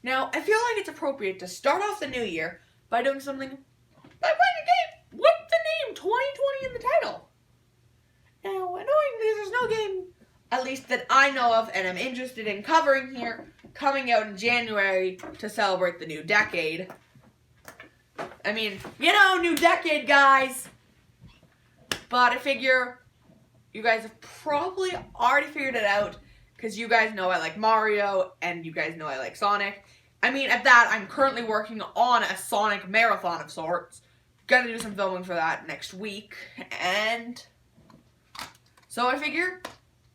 Now, I feel like it's appropriate to start off the new year by doing something, by playing a game with the name 2020 in the title. Now, annoyingly, there's no game, at least that I know of and am interested in covering here, coming out in January to celebrate the new decade. I mean, new decade, guys. But I figure you guys have probably already figured it out, because you guys know I like Mario, and you guys know I like Sonic. I mean, at that, I'm currently working on a Sonic marathon of sorts. Gonna do some filming for that next week, and so I figure,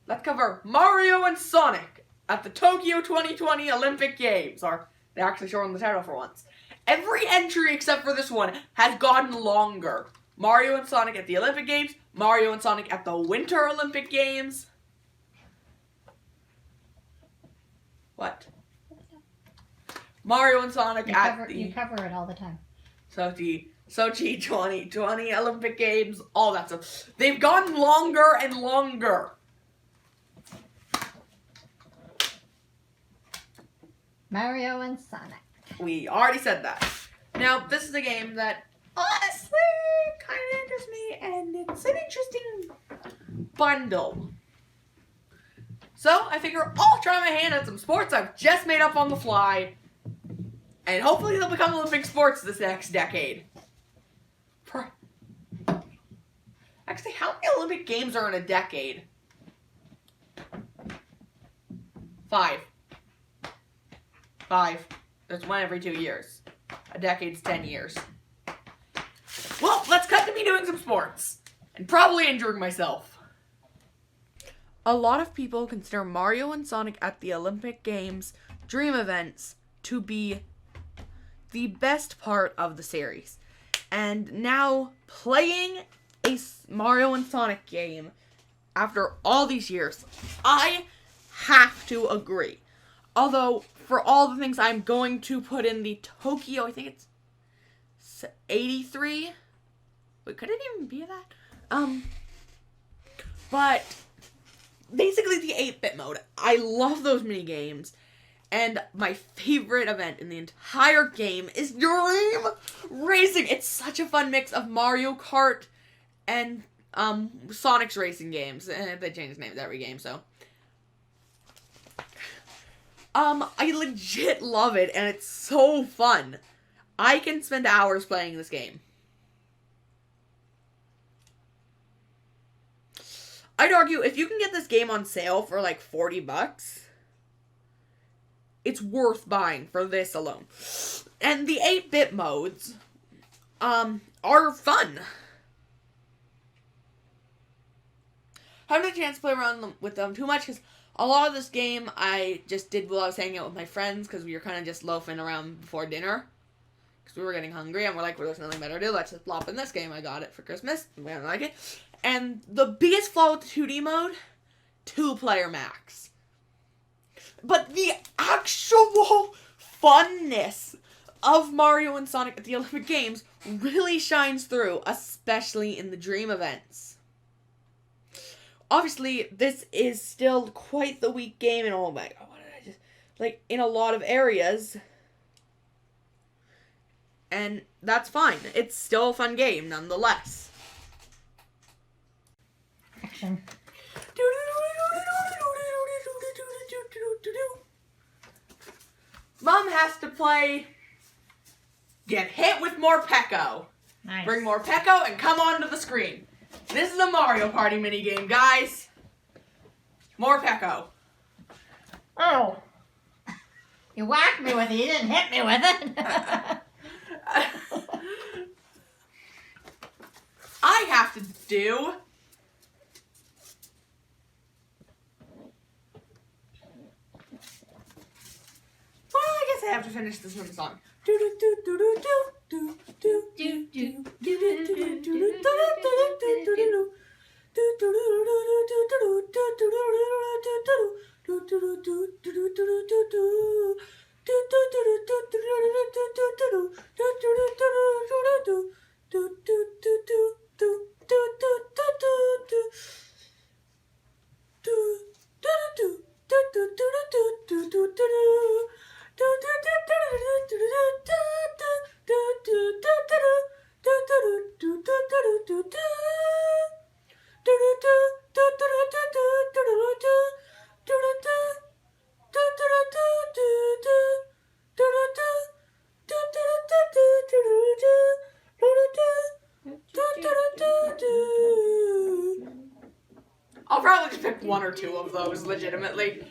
let's cover Mario and Sonic at the Tokyo 2020 Olympic Games, or they actually shortened the title for once. Every entry except for this one has gotten longer. Mario and Sonic at the Olympic Games, Mario and Sonic at the Winter Olympic Games. What? Mario and Sonic You cover it all the time. Sochi 2020 Olympic Games, all that stuff. They've gotten longer and longer. Mario and Sonic. We already said that. Now, this is a game that honestly kind of interests me, and it's an interesting bundle. So, I figure I'll try my hand at some sports I've just made up on the fly, and hopefully they'll become Olympic sports this next decade. Actually, how many Olympic Games are in a decade? 5. There's one every 2 years. A decade's 10 years. Well, let's cut to me doing some sports. And probably injuring myself. A lot of people consider Mario and Sonic at the Olympic Games dream events to be the best part of the series. And now, playing a Mario and Sonic game after all these years, I have to agree. Although, for all the things I'm going to put in the Tokyo, I think it's 83? Wait, could it even be that? But basically the 8-bit mode. I love those mini games. And my favorite event in the entire game is Dream Racing. It's such a fun mix of Mario Kart and Sonic's racing games. And they change names every game, so. I legit love it, and it's so fun. I can spend hours playing this game. I'd argue if you can get this game on sale for like $40, it's worth buying for this alone. And the 8-bit modes, are fun. Haven't had a chance to play around with them too much, because a lot of this game I just did while I was hanging out with my friends, because we were kind of just loafing around before dinner. Because we were getting hungry, and we're like, well, there's nothing better to do, let's just plop in this game. I got it for Christmas, we don't like it. And the biggest flaw with the 2D mode, 2-player max. But the actual funness of Mario and Sonic at the Olympic Games really shines through, especially in the dream events. Obviously, this is still quite the weak game in all of in a lot of areas. And that's fine. It's still a fun game, nonetheless. Action. Mom has to play Get Hit with Morpeko. Nice. Bring Morpeko and come onto the screen. This is a Mario Party minigame, guys. Morpeko. Oh. You whacked me with it, you didn't hit me with it. I have to do... Well, I guess I have to finish this one song. probably just pick one or two of those, legitimately.